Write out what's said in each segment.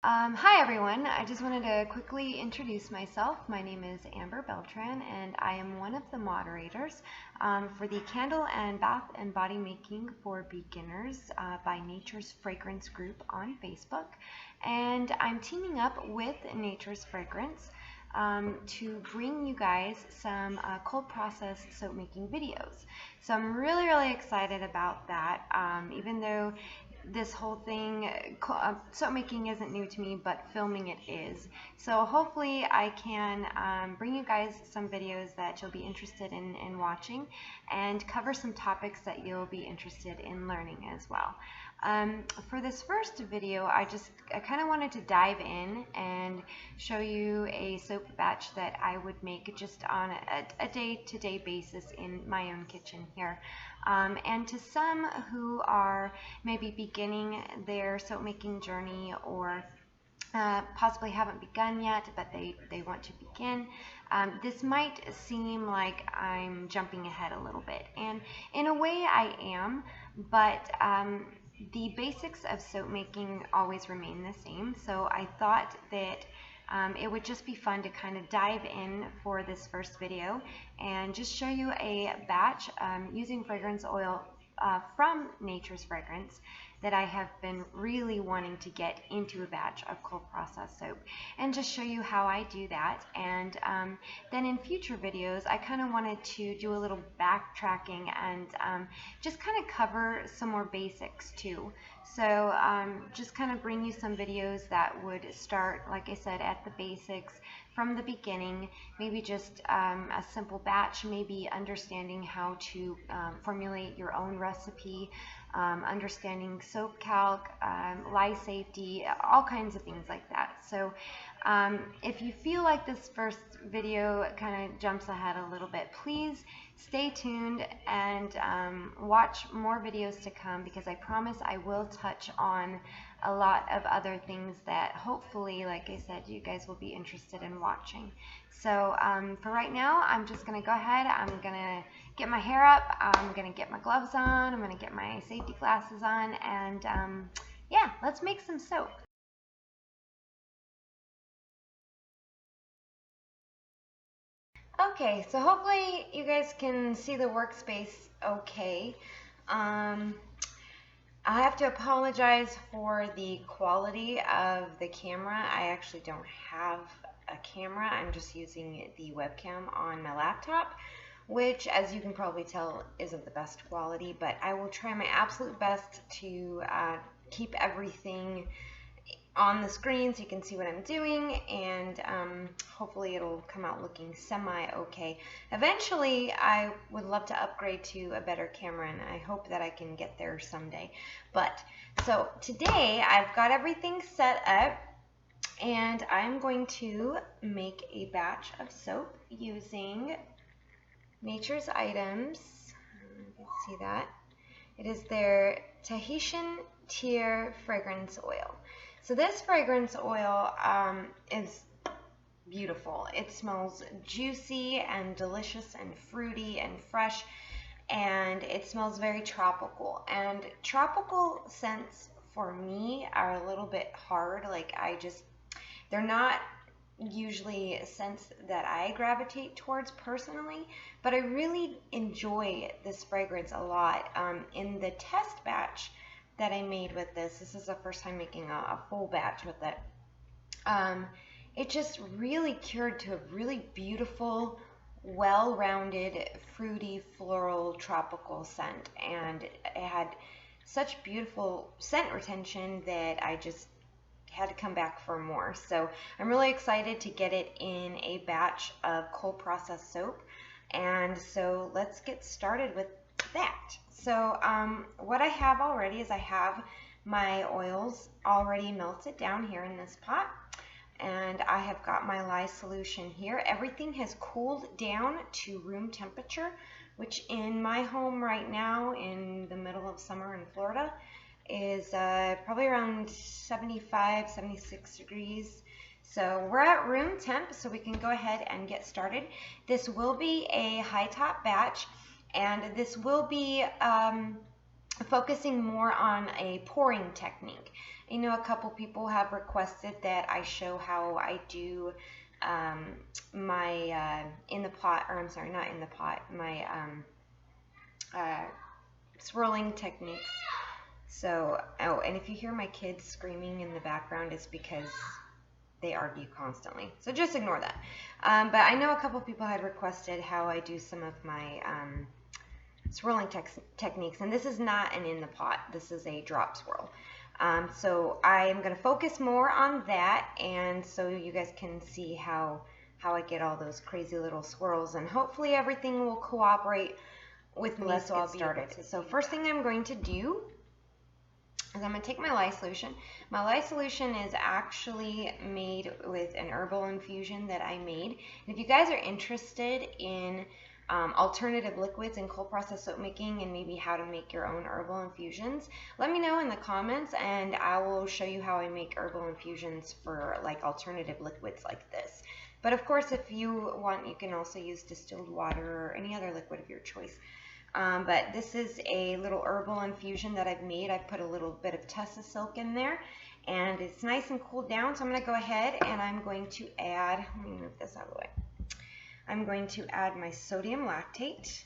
Hi everyone, I just wanted to quickly introduce myself. My name is Amber Beltran and I am one of the moderators for the Candle and Bath and Body Making for Beginners by Nature's Fragrance group on Facebook. And I'm teaming up with Nature's Fragrance to bring you guys some cold process soap making videos. So I'm really excited about that, even though this whole thing, soap making isn't new to me, but filming it is. So hopefully I can bring you guys some videos that you'll be interested in watching and cover some topics that you'll be interested in learning as well. For this first video, I kind of wanted to dive in and show you a soap batch that I would make just on a day-to-day basis in my own kitchen here. And to some who are maybe beginning their soap making journey or possibly haven't begun yet, but they want to begin, this might seem like I'm jumping ahead a little bit. And in a way I am, but the basics of soap making always remain the same. So I thought that it would just be fun to kind of dive in for this first video and just show you a batch using fragrance oil from Nature's Fragrance that I have been really wanting to get into a batch of cold process soap, and just show you how I do that. And then in future videos I kind of wanted to do a little backtracking and just kind of cover some more basics too. So just kind of bring you some videos that would start, like I said, at the basics from the beginning, maybe just a simple batch, maybe understanding how to formulate your own recipe, understanding soap calc, lye safety, all kinds of things like that. So if you feel like this first video kind of jumps ahead a little bit, please stay tuned and watch more videos to come, because I promise I will touch on a lot of other things that hopefully, like I said, you guys will be interested in watching. So for right now, I'm just going to go ahead. I'm going to get my hair up. I'm going to get my gloves on. I'm going to get my safety glasses on. And yeah, let's make some soap. Okay, so hopefully you guys can see the workspace okay. I have to apologize for the quality of the camera. I actually don't have a camera. I'm just using the webcam on my laptop, which, as you can probably tell, isn't the best quality, but I will try my absolute best to keep everything on the screen so you can see what I'm doing, and hopefully it'll come out looking semi-okay. Eventually, I would love to upgrade to a better camera, and I hope that I can get there someday. But, so today, I've got everything set up, and I'm going to make a batch of soap using Nature's Items. You can see that. It is their Tahitian Tiare fragrance oil. So this fragrance oil is beautiful. It smells juicy and delicious and fruity and fresh, and it smells very tropical. And tropical scents for me are a little bit hard. Like they're not usually scents that I gravitate towards personally, but I really enjoy this fragrance a lot. In the test batch that I made with this is the first time making a full batch with it. It just really cured to a really beautiful, well-rounded, fruity, floral, tropical scent, and it had such beautiful scent retention that I just had to come back for more. So I'm really excited to get it in a batch of cold process soap, and so let's get started with that. So what I have already is I have my oils already melted down here in this pot, and I have got my Lye Solution here. Everything has cooled down to room temperature, which in my home right now in the middle of summer in Florida is probably around 75, 76 degrees. So we're at room temp, so we can go ahead and get started. This will be a high top batch, and this will be focusing more on a pouring technique. I know a couple people have requested that I show how I do my in the pot, or I'm sorry, not in the pot, my swirling techniques. So, oh, and if you hear my kids screaming in the background, it's because they argue constantly. So just ignore that. But I know a couple people had requested how I do some of my swirling techniques, and this is not an in the pot. This is a drop swirl. So I am going to focus more on that, and so you guys can see how I get all those crazy little swirls, and hopefully everything will cooperate with me. So I'll be started. So first thing I'm going to do is I'm going to take my Lye Solution. My Lye Solution is actually made with an herbal infusion that I made. And if you guys are interested in alternative liquids and cold process soap making, and maybe how to make your own herbal infusions, let me know in the comments, and I will show you how I make herbal infusions for like alternative liquids like this. But of course, if you want, you can also use distilled water or any other liquid of your choice. But this is a little herbal infusion that I've made. I've put a little bit of Tessa silk in there, and it's nice and cooled down. So I'm going to go ahead and I'm going to add, let me move this out of the way. I'm going to add my sodium lactate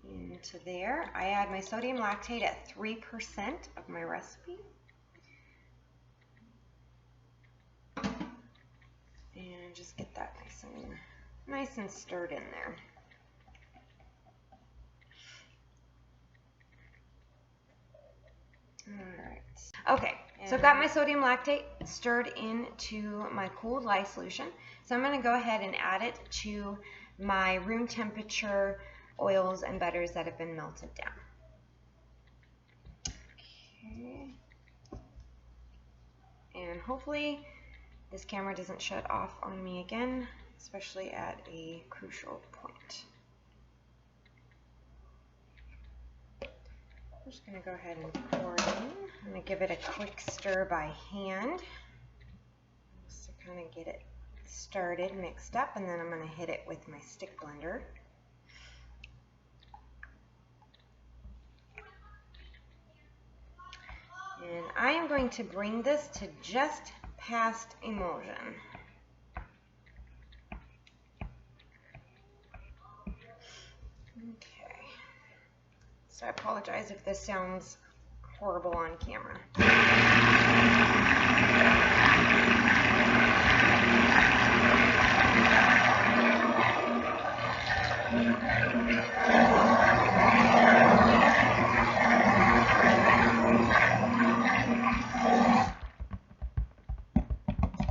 into there. I add my sodium lactate at 3% of my recipe. And just get that nice and stirred in there. Alright. Okay, so I've got my sodium lactate stirred into my cooled Lye solution. So I'm going to go ahead and add it to my room temperature oils and butters that have been melted down. Okay. And hopefully this camera doesn't shut off on me again, especially at a crucial point. I'm just going to go ahead and pour it in. I'm going to give it a quick stir by hand just to kind of get it started, mixed up, and then I'm going to hit it with my stick blender. And I am going to bring this to just past emulsion. Okay. So I apologize if this sounds horrible on camera.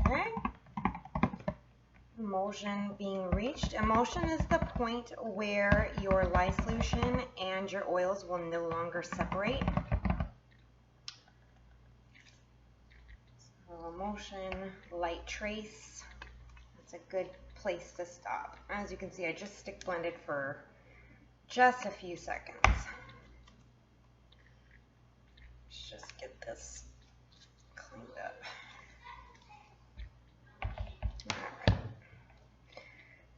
Okay. Emulsion being reached. Emulsion is the point where your Lye solution and your oils will no longer separate. So emulsion, light trace, that's a good place to stop. As you can see, I just stick blended for just a few seconds. Let's just get this cleaned up.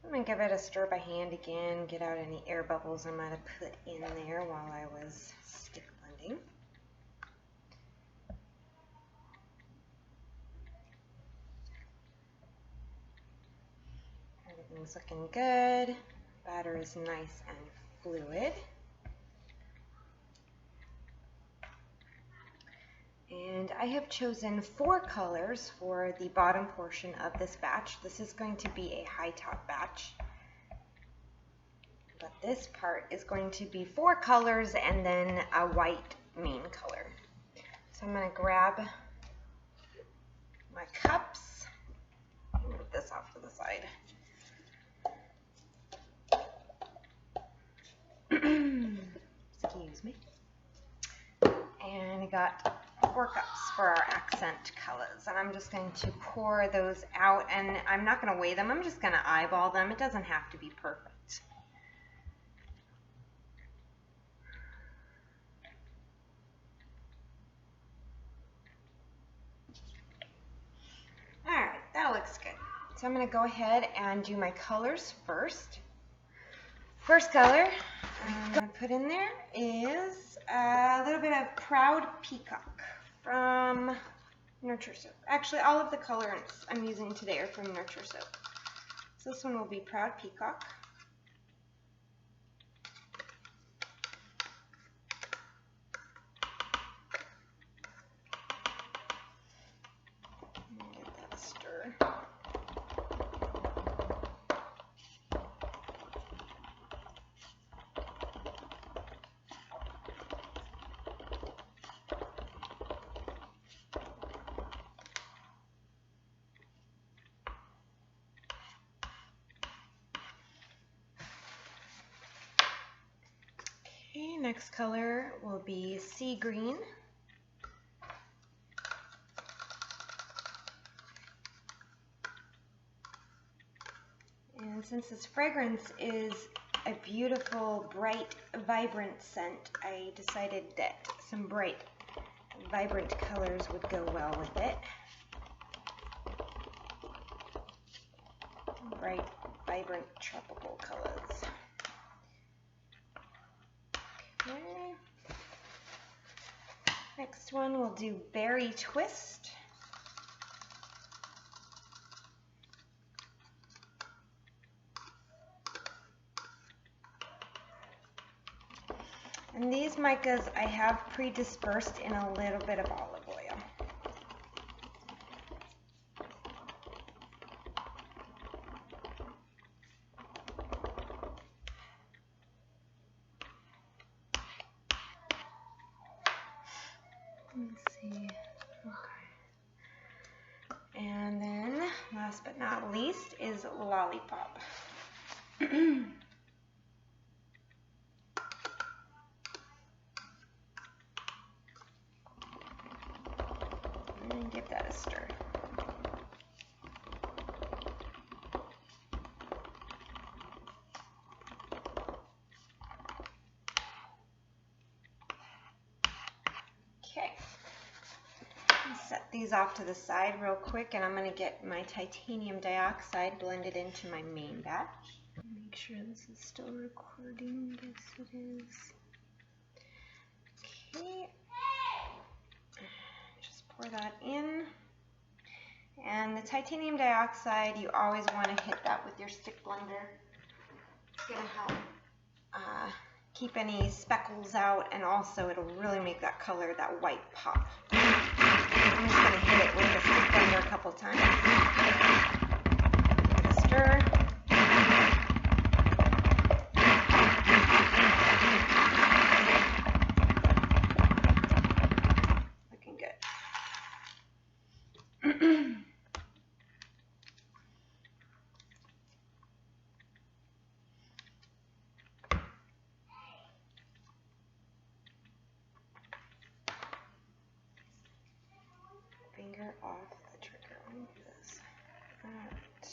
I'm going to give it a stir by hand again, get out any air bubbles I might have put in there while I was stick blending. Everything's looking good. Batter is nice and fluid. And I have chosen 4 colors for the bottom portion of this batch. This is going to be a high top batch. But this part is going to be 4 colors and then a white main color. So I'm going to grab my cups. Move this off to the side. Excuse me. And I got 4 cups for our accent colors, and I'm just going to pour those out, and I'm not going to weigh them, I'm just going to eyeball them. It doesn't have to be perfect. Alright, that looks good. So I'm going to go ahead and do my colors first. First color, I'm going to put in there is a little bit of Proud Peacock from Nurture Soap. Actually, all of the colorants I'm using today are from Nurture Soap. So this one will be Proud Peacock. Give that a stir. Okay, next color will be Sea Green. And since this fragrance is a beautiful, bright, vibrant scent, I decided that some bright, vibrant colors would go well with it. Bright, vibrant, tropical colors. Okay. Next one we'll do Berry Twist. And these micas I have pre-dispersed in a little bit of olive oil. Let's see. Okay. And then, last but not least, is Lollipop. And give that a stir. Okay. Set these off to the side real quick, and I'm going to get my titanium dioxide blended into my main batch. Make sure this is still recording. Yes, it is. Okay. Just pour that in. And the titanium dioxide, you always want to hit that with your stick blender. It's going to help keep any speckles out, and also it'll really make that color, that white, pop. I'm just going to hit it with the stick blender a couple times. Give it a stir. Looking good. Finger off the trigger. Let me do this. Alright.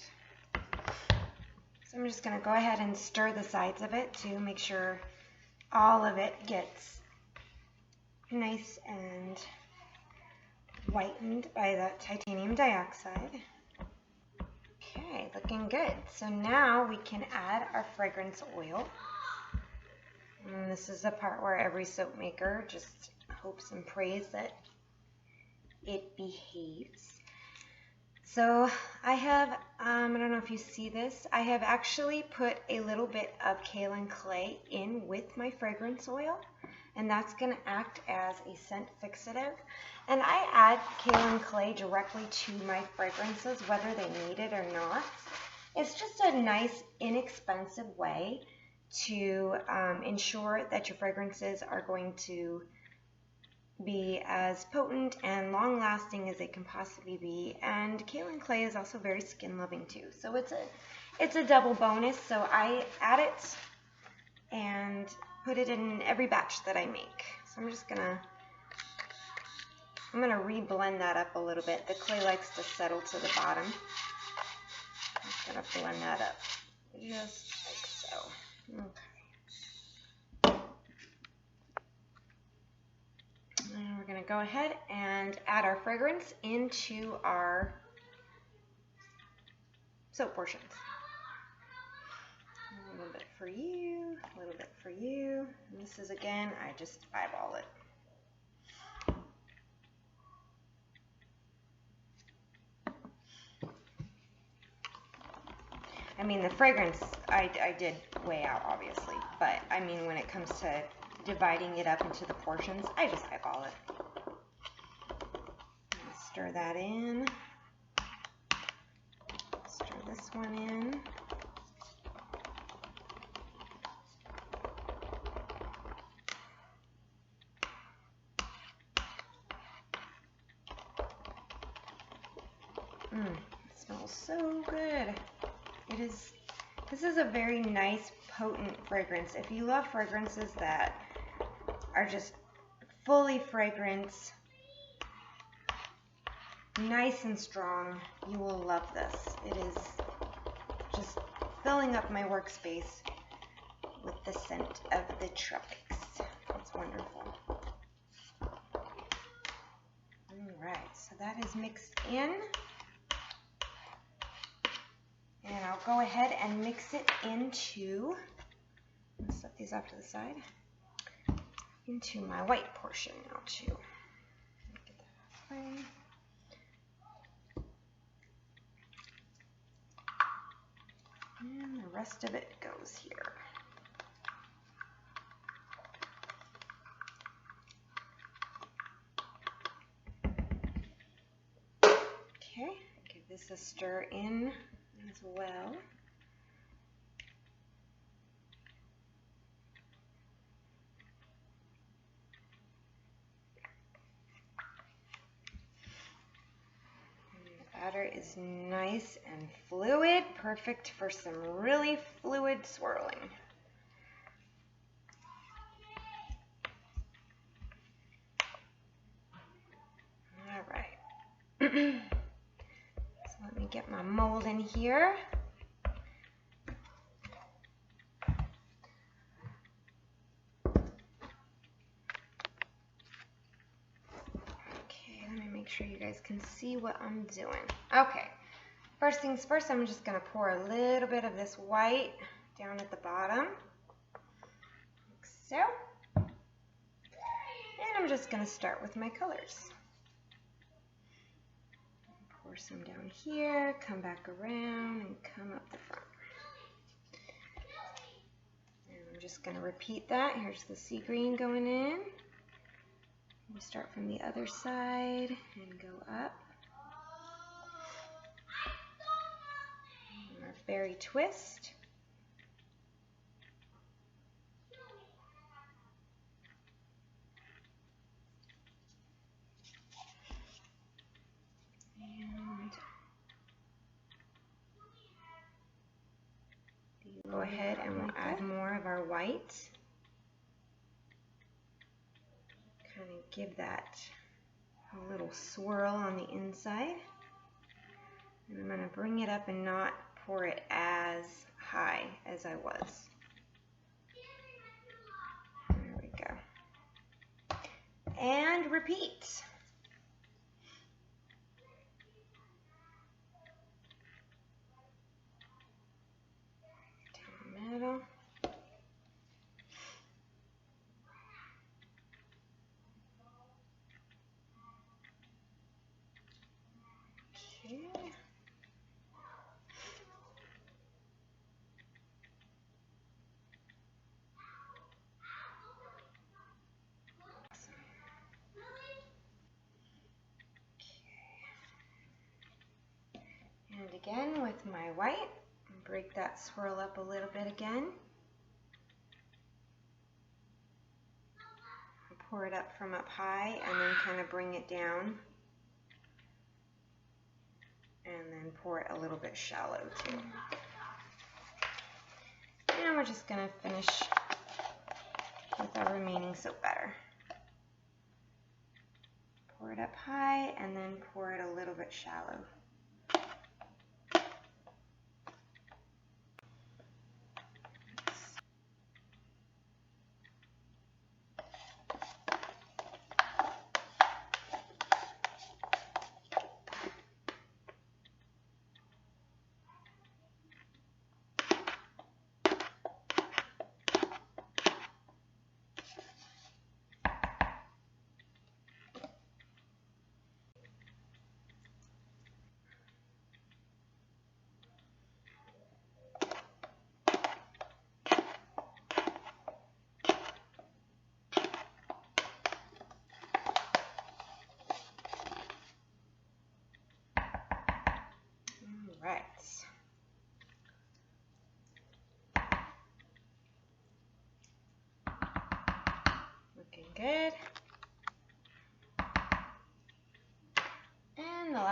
So I'm just going to go ahead and stir the sides of it to make sure all of it gets nice and whitened by that titanium dioxide. Okay, looking good. So now we can add our fragrance oil. And this is the part where every soap maker just hopes and prays that it behaves. So I have, I don't know if you see this, I have actually put a little bit of kaolin clay in with my fragrance oil, and that's going to act as a scent fixative. And I add kaolin clay directly to my fragrances, whether they need it or not. It's just a nice, inexpensive way to ensure that your fragrances are going to be as potent and long-lasting as they can possibly be. And kaolin clay is also very skin-loving too, so it's a double bonus. So I add it and put it in every batch that I make. So I'm gonna re-blend that up a little bit. The clay likes to settle to the bottom. I'm just gonna blend that up just like so. Okay. And we're going to go ahead and add our fragrance into our soap portions. little bit for you, a little bit for you. And this is, again, I just eyeball it. I mean, the fragrance I did weigh out, obviously, but I mean, when it comes to dividing it up into the portions, I just eyeball it. Stir that in. Stir this one in. It smells so good. This is a very nice, potent fragrance. If you love fragrances that are just fully fragrant, nice and strong, you will love this. It is just filling up my workspace with the scent of the tropics. It's wonderful. Alright, so that is mixed in. And I'll go ahead and mix it into, let's set these off to the side, into my white portion now too. Get that out of the way. And the rest of it goes here. Okay, give this a stir in as well. Batter is nice and fluid, perfect for some really fluid swirling. All right. So let me get my mold in here. Make sure you guys can see what I'm doing. Okay, first things first, I'm just going to pour a little bit of this white down at the bottom, like so. And I'm just going to start with my colors. Pour some down here, come back around, and come up the front. And I'm just going to repeat that. Here's the sea green going in. We start from the other side and go up. And our fairy twist. And go ahead and we'll add more of our white. Kind of give that a little swirl on the inside. And I'm going to bring it up and not pour it as high as I was. There we go. And repeat. Down the middle. And again with my white, break that swirl up a little bit again. Pour it up from up high and then kind of bring it down. And then pour it a little bit shallow too. And we're just going to finish with our remaining soap batter. Pour it up high and then pour it a little bit shallow.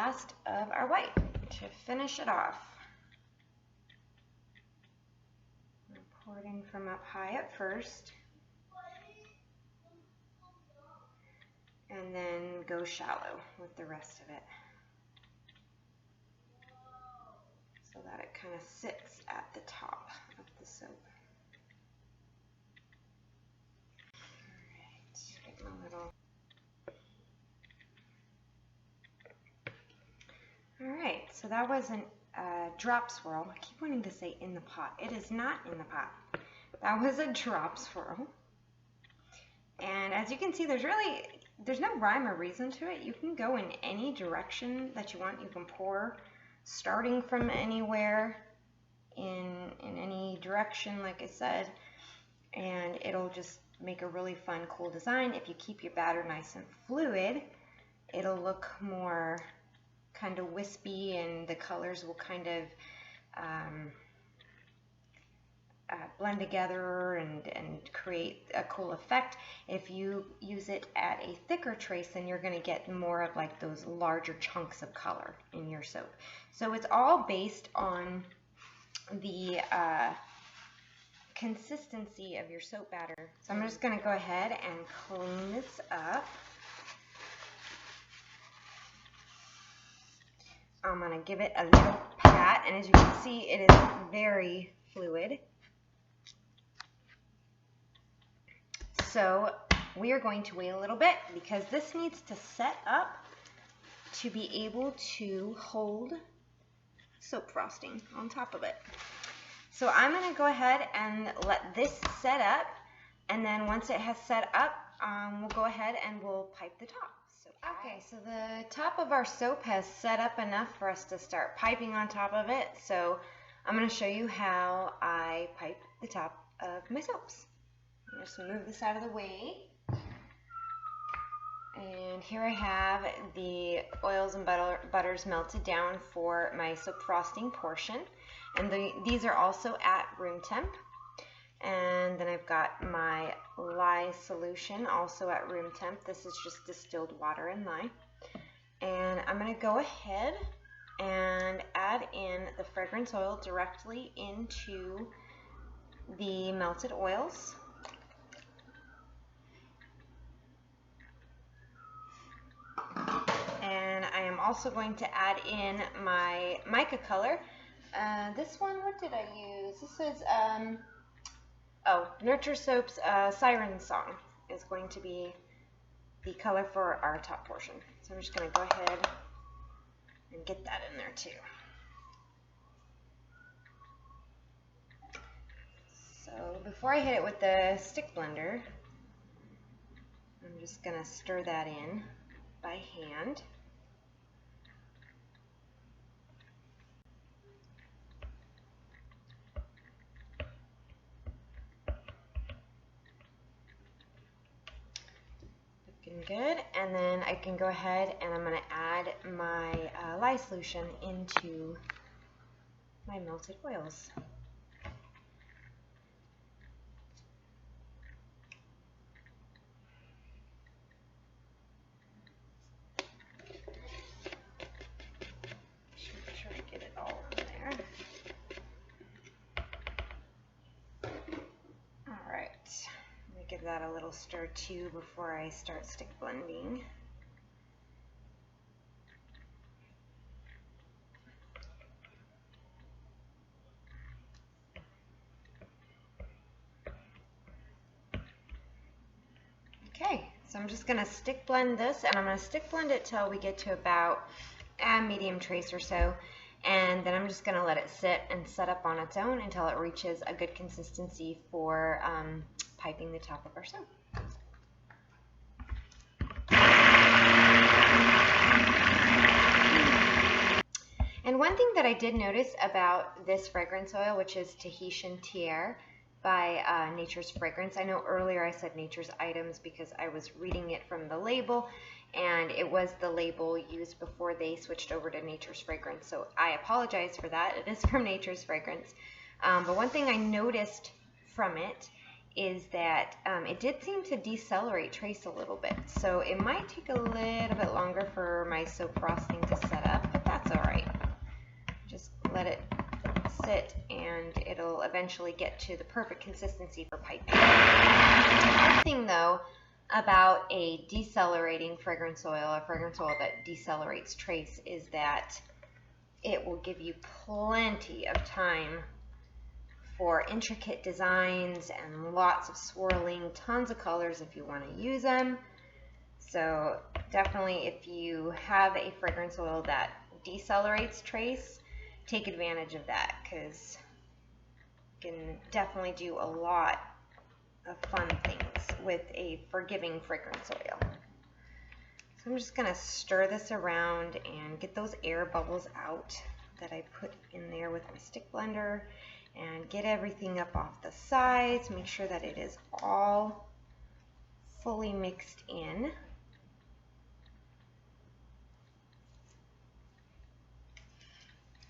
last of our white to finish it off. Pour it in from up high at first, and then go shallow with the rest of it, so that it kind of sits at the top of the soap. Alright, get my little... Alright, so that was a drop swirl. I keep wanting to say in the pot. It is not in the pot. That was a drop swirl. And as you can see, there's no rhyme or reason to it. You can go in any direction that you want. You can pour starting from anywhere in any direction, like I said, and it'll just make a really fun, cool design. If you keep your batter nice and fluid, it'll look more kind of wispy, and the colors will kind of blend together and create a cool effect. If you use it at a thicker trace, then you're going to get more of like those larger chunks of color in your soap. So it's all based on the consistency of your soap batter. So I'm just going to go ahead and clean this up. I'm going to give it a little pat, and as you can see, it is very fluid. So we are going to wait a little bit because this needs to set up to be able to hold soap frosting on top of it. So I'm going to go ahead and let this set up, and then once it has set up, we'll go ahead and we'll pipe the top. Okay, so the top of our soap has set up enough for us to start piping on top of it. So I'm going to show you how I pipe the top of my soaps. I'm just move this out of the way. And here I have the oils and butters melted down for my soap frosting portion. And these are also at room temp. And then I've got my Lye Solution, also at room temp. This is just distilled water and lye. And I'm going to go ahead and add in the fragrance oil directly into the melted oils. And I am also going to add in my mica color. This one, what did I use? This is... Nurture Soap's Siren Song is going to be the color for our top portion. So I'm just going to go ahead and get that in there too. So before I hit it with the stick blender, I'm just going to stir that in by hand. Good, and then I can go ahead and I'm going to add my Lye Solution into my melted oils. Try to get it all in there. All right. Give that a little stir too before I start stick blending. Okay, so I'm just going to stick blend this, and I'm going to stick blend it till we get to about a medium trace or so, and then I'm just going to let it sit and set up on its own until it reaches a good consistency for piping the top of our soap. And one thing that I did notice about this fragrance oil, which is Tahitian Tiare by Nature's Fragrance. I know earlier I said Nature's Items because I was reading it from the label, and it was the label used before they switched over to Nature's Fragrance. So I apologize for that. It is from Nature's Fragrance. But one thing I noticed from it is that it did seem to decelerate trace a little bit. So it might take a little bit longer for my soap frosting to set up. let it sit, and it'll eventually get to the perfect consistency for piping. One thing though about a decelerating fragrance oil, a fragrance oil that decelerates trace, is that it will give you plenty of time for intricate designs and lots of swirling, tons of colors if you want to use them. So definitely, if you have a fragrance oil that decelerates trace, take advantage of that, because you can definitely do a lot of fun things with a forgiving fragrance oil. So I'm just going to stir this around and get those air bubbles out that I put in there with my stick blender, and get everything up off the sides. Make sure that it is all fully mixed in.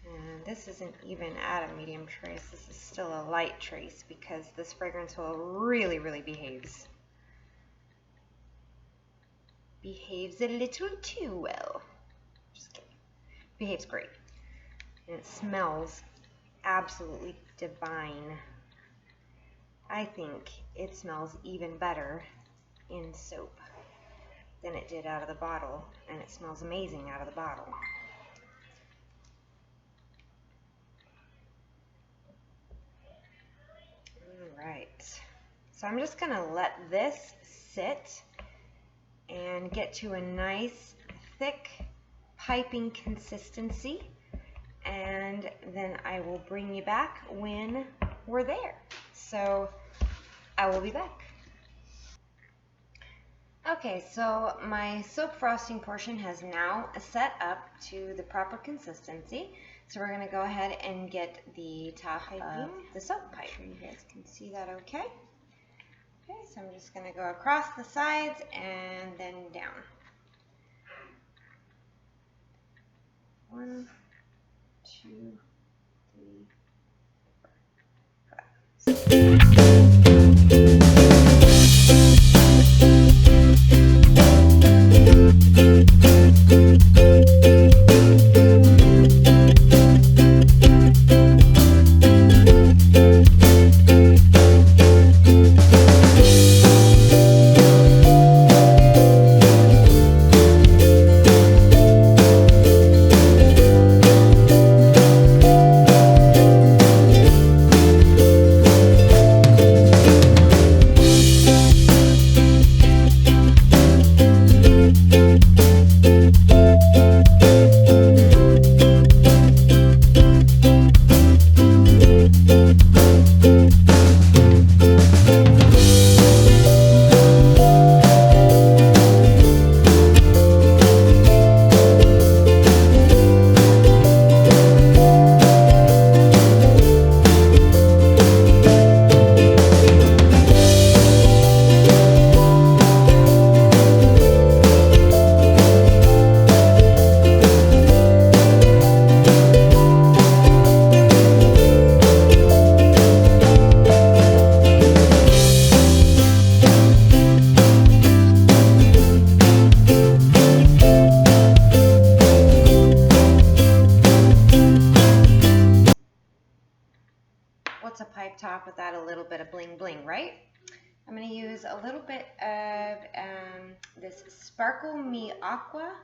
And this isn't even at a medium trace. This is still a light trace because this fragrance oil really, really behaves a little too well. Just kidding. Behaves great. And it smells absolutely divine. I think it smells even better in soap than it did out of the bottle, and it smells amazing out of the bottle. Alright, so I'm just going to let this sit and get to a nice thick piping consistency, and then I will bring you back when we're there. So I will be back. Okay, so my soap frosting portion has now set up to the proper consistency. So we're going to go ahead and get the top of the soap pipe. Sure you guys can see that okay. Okay, so I'm just going to go across the sides and then down. 1, 2, 3, 4, 5. What's a pipe top without a little bit of bling bling, right? I'm going to use a little bit of this Sparkle Me Aqua.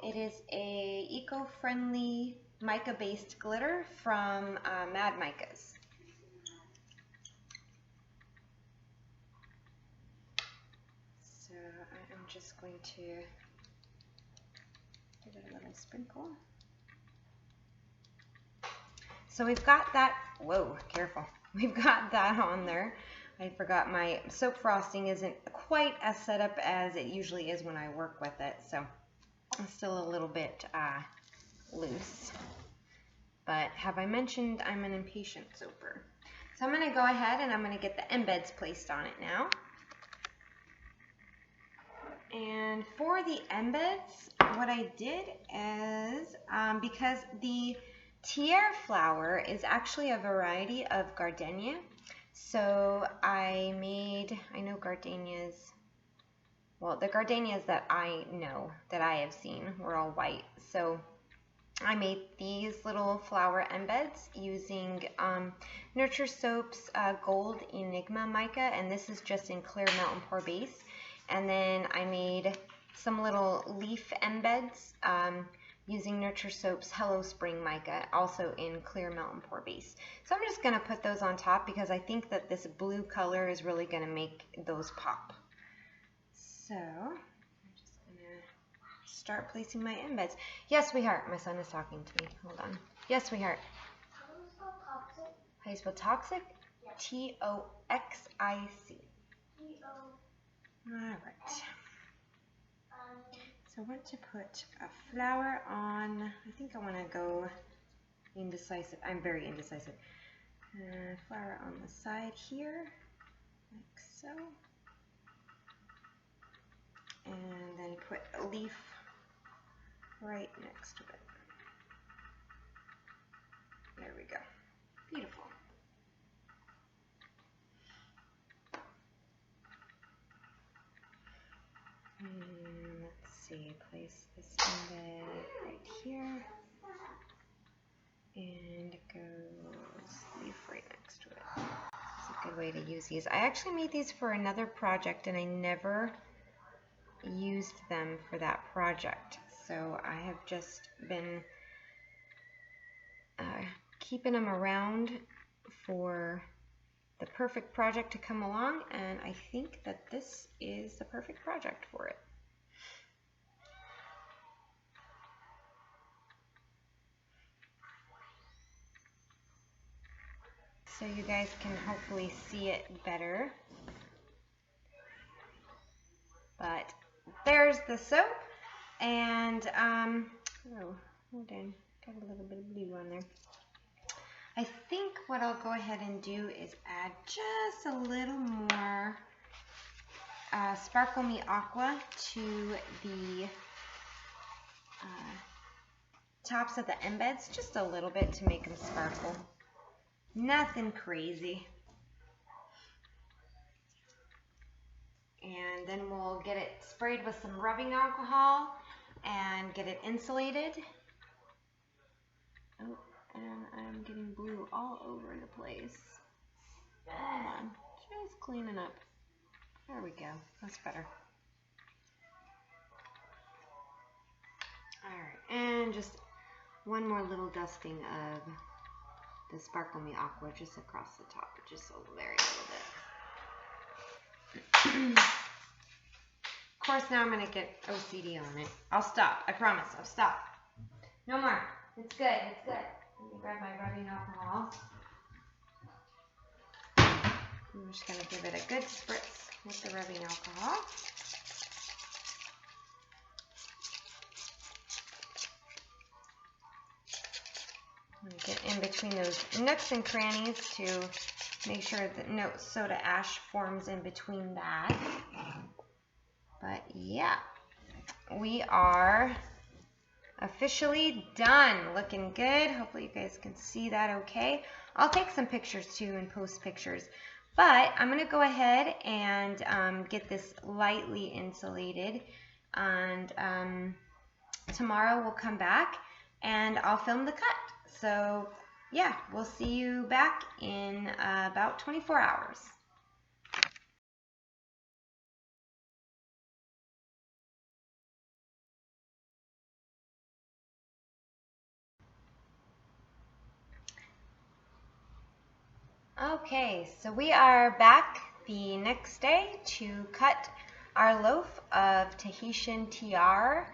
It is a eco-friendly mica-based glitter from Mad Micas. So I'm just going to give it a little sprinkle. So we've got that, whoa, careful. We've got that on there. I forgot my soap frosting isn't quite as set up as it usually is when I work with it, so it's still a little bit loose. But have I mentioned I'm an impatient soaper? So I'm going to go ahead and I'm going to get the embeds placed on it now. And for the embeds, what I did is, because the Tiare flower is actually a variety of gardenia, so I know gardenias, well, the gardenias that I know, that I have seen, were all white, so I made these little flower embeds using Nurture Soap's Gold Enigma mica, and this is just in clear melt and pour base. And then I made some little leaf embeds using Nurture Soap's Hello Spring mica, also in clear melt and pour base. So I'm just going to put those on top because I think that this blue color is really going to make those pop. So I'm just going to start placing my embeds. Yes, sweetheart. My son is talking to me. Hold on. Yes, sweetheart. How do you spell toxic? Yeah. T-O-X-I-C. All right. So I want to put a flower on. I think I want to go indecisive. I'm very indecisive. Flower on the side here, like so. And then put a leaf right next to it. There we go. Beautiful. And let's see, place this embed right here. And it goes leaf right next to it. It's a good way to use these. I actually made these for another project and I never used them for that project. So I have just been keeping them around for the perfect project to come along, and I think that this is the perfect project for it. So you guys can hopefully see it better. But there's the soap, and oh, hold on, got a little bit of blue on there. I think what I'll go ahead and do is add just a little more Sparkle Me Aqua to the tops of the embeds, just a little bit to make them sparkle. Nothing crazy. And then we'll get it sprayed with some rubbing alcohol and get it insulated. Oh, and I'm getting blue all over the place. Hold on, just cleaning up. There we go, that's better. Alright, and just one more little dusting of the Sparkle Me Aqua just across the top, just a very little bit. Of course, now I'm going to get OCD on it. I'll stop, I promise, I'll stop. No more, it's good, it's good. Let me grab my rubbing alcohol. I'm just going to give it a good spritz with the rubbing alcohol. Get in between those nooks and crannies to make sure that no soda ash forms in between that. But yeah, we are officially done. Looking good. Hopefully you guys can see that okay. I'll take some pictures too and post pictures. But I'm going to go ahead and get this lightly insulated. And tomorrow we'll come back and I'll film the cut. So yeah, we'll see you back in about 24 hours. Okay, so we are back the next day to cut our loaf of Tahitian Tiare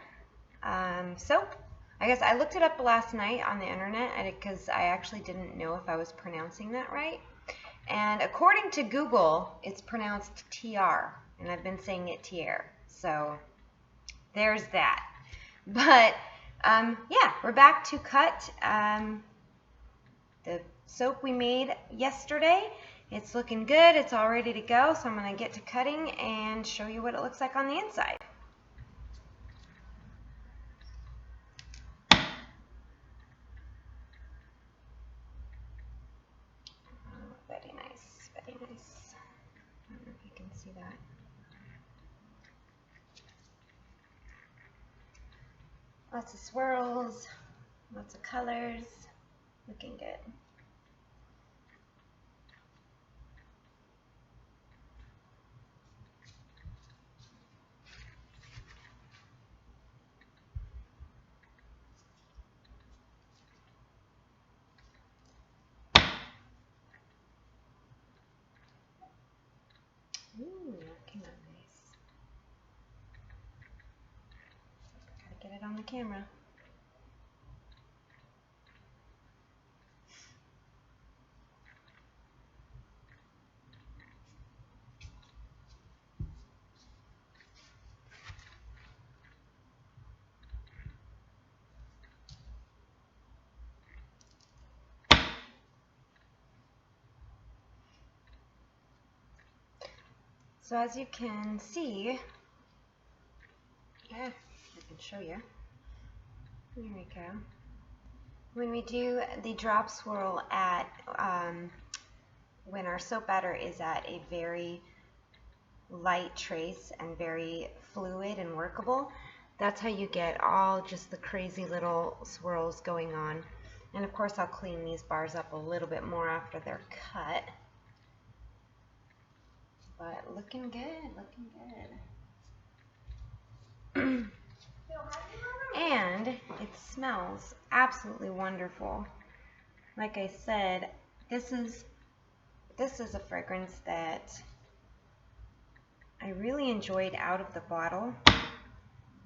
soap. I guess I looked it up last night on the internet because I actually didn't know if I was pronouncing that right. And according to Google, it's pronounced Tiare, and I've been saying it Tiare. So there's that. But yeah, we're back to cut the soap we made yesterday. It's looking good. It's all ready to go. So I'm going to get to cutting and show you what it looks like on the inside. Very nice, very nice. I don't know if you can see that. Lots of swirls. Lots of colors, looking good. Ooh, that came out nice. Gotta get it on the camera. So as you can see, yeah, I can show you. There we go. When we do the drop swirl at, when our soap batter is at a very light trace and very fluid and workable, that's how you get all just the crazy little swirls going on. And of course I'll clean these bars up a little bit more after they're cut. But looking good, looking good. And it smells absolutely wonderful. Like I said, this is a fragrance that I really enjoyed out of the bottle,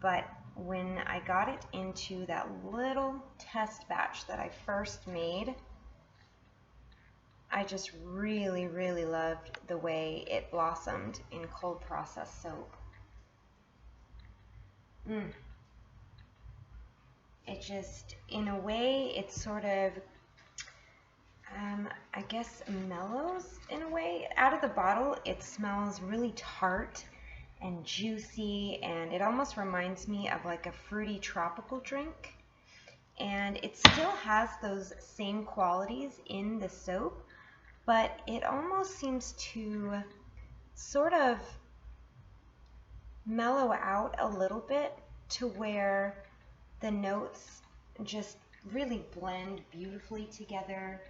but when I got it into that little test batch that I first made, I just really, really loved the way it blossomed in cold process soap. It just, in a way, it sort of, I guess, mellows in a way. Out of the bottle, it smells really tart and juicy, and it almost reminds me of like a fruity tropical drink. And it still has those same qualities in the soap, but it almost seems to sort of mellow out a little bit to where the notes just really blend beautifully together.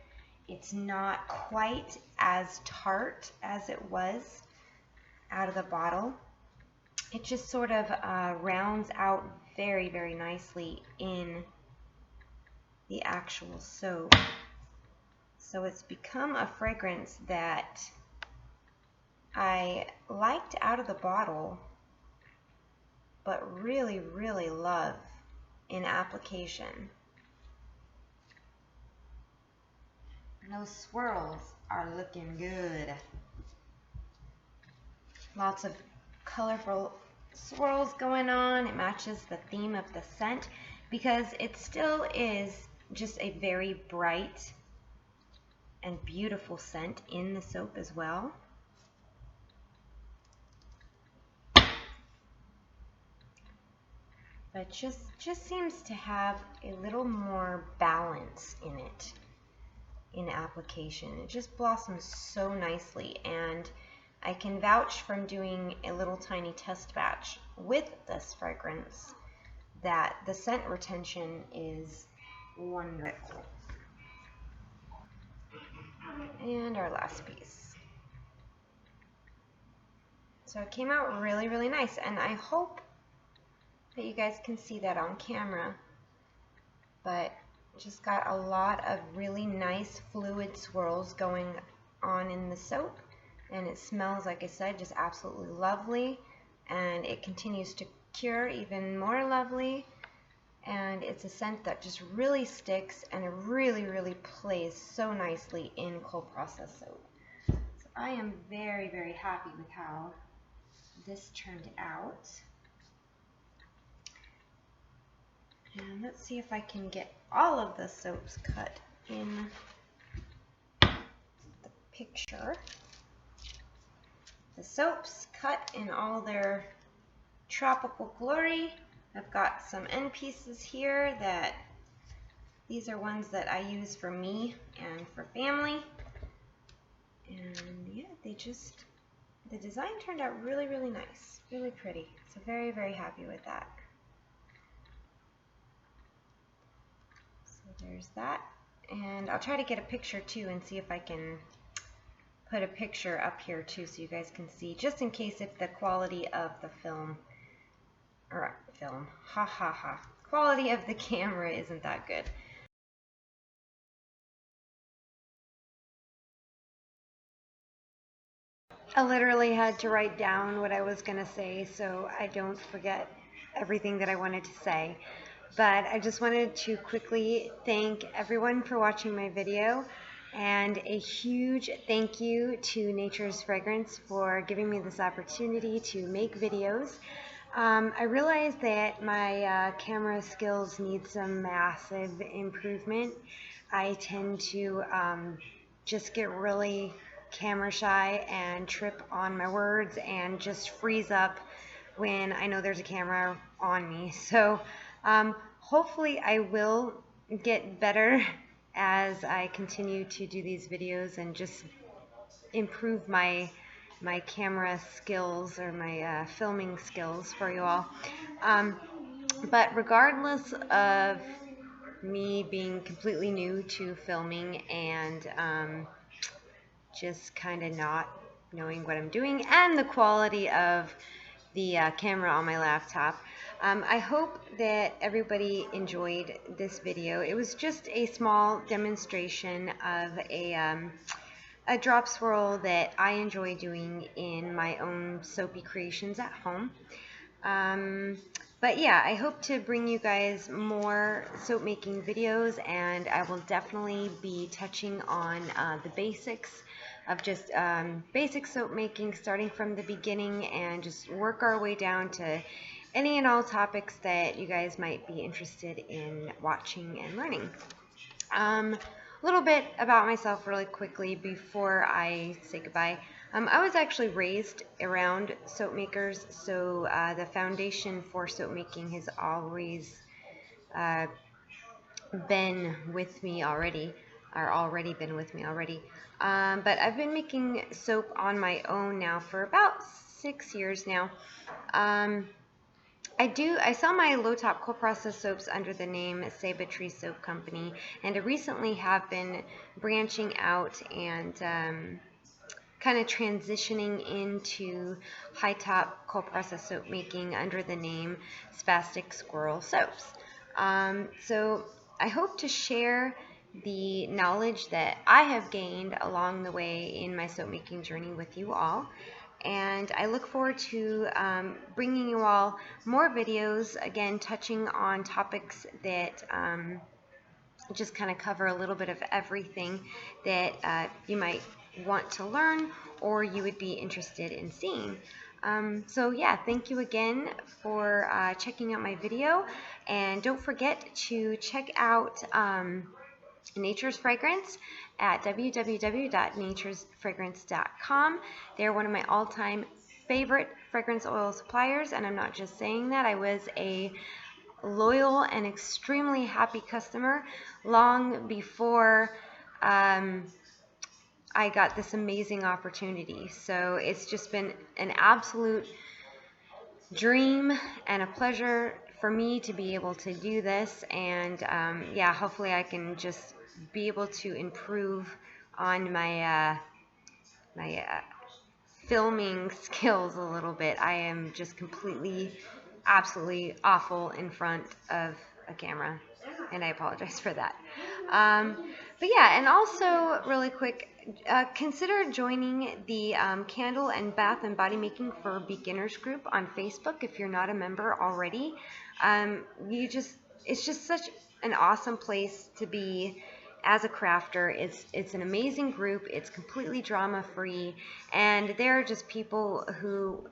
It's not quite as tart as it was out of the bottle. It just sort of rounds out very, very nicely in the actual soap. So it's become a fragrance that I liked out of the bottle, but really, really love in application. And those swirls are looking good. Lots of colorful swirls going on. It matches the theme of the scent because it still is just a very bright and beautiful scent in the soap as well. But just seems to have a little more balance in it in application. It just blossoms so nicely, and I can vouch from doing a little tiny test batch with this fragrance that the scent retention is wonderful. And our last piece. So it came out really, really nice, and I hope that you guys can see that on camera, but just got a lot of really nice fluid swirls going on in the soap, and it smells, like I said, just absolutely lovely, and it continues to cure even more lovely, and it's a scent that just really sticks, and it really, really plays so nicely in cold process soap. So I am very, very happy with how this turned out. And let's see if I can get all of the soaps cut in the picture. The soaps cut in all their tropical glory. I've got some end pieces here that these are ones that I use for me and for family. And yeah, the design turned out really, really nice, really pretty. So very, very happy with that. there's that. And I'll try to get a picture too and see if I can put a picture up here too so you guys can see, just in case if the quality of the quality of the camera isn't that good. I literally had to write down what I was going to say so I don't forget everything that I wanted to say. But I just wanted to quickly thank everyone for watching my video, and a huge thank you to Nature's Fragrance for giving me this opportunity to make videos. I realize that my camera skills need some massive improvement. I tend to just get really camera shy and trip on my words and just freeze up when I know there's a camera on me. So hopefully I will get better as I continue to do these videos and just improve my camera skills or my filming skills for you all. But regardless of me being completely new to filming and just kind of not knowing what I'm doing and the quality of the camera on my laptop, I hope that everybody enjoyed this video. It was just a small demonstration of a drop swirl that I enjoy doing in my own soapy creations at home. But yeah, I hope to bring you guys more soap making videos, and I will definitely be touching on the basics of just basic soap making, starting from the beginning, and just work our way down to any and all topics that you guys might be interested in watching and learning. A little bit about myself really quickly before I say goodbye. I was actually raised around soap makers, so the foundation for soap making has always been with me already, been with me already. But I've been making soap on my own now for about 6 years now. I sell my low-top cold process soaps under the name Tree Soap Company, and I recently have been branching out and kind of transitioning into high-top cold process soap making under the name Spastic Swirl Soaps. So I hope to share the knowledge that I have gained along the way in my soap making journey with you all. And I look forward to bringing you all more videos, again, touching on topics that just kind of cover a little bit of everything that you might want to learn or you would be interested in seeing. So yeah, thank you again for checking out my video, and don't forget to check out Nature's Fragrance at www.naturesfragrance.com. They're one of my all-time favorite fragrance oil suppliers, and I'm not just saying that. I was a loyal and extremely happy customer long before I got this amazing opportunity. So it's just been an absolute dream and a pleasure for me to be able to do this, and yeah, hopefully I can just be able to improve on my filming skills a little bit. I am just completely, absolutely awful in front of a camera, and I apologize for that. But yeah, and also really quick, consider joining the Candle and Bath and Body Making for Beginners group on Facebook if you're not a member already. It's just such an awesome place to be as a crafter. It's an amazing group. It's completely drama free, and they're just people who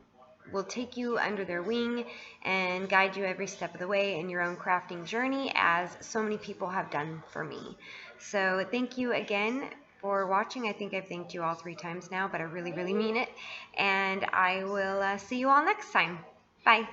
will take you under their wing and guide you every step of the way in your own crafting journey, as so many people have done for me. So thank you again for watching. I think I've thanked you all 3 times now, but I really, really mean it. And I will see you all next time. Bye.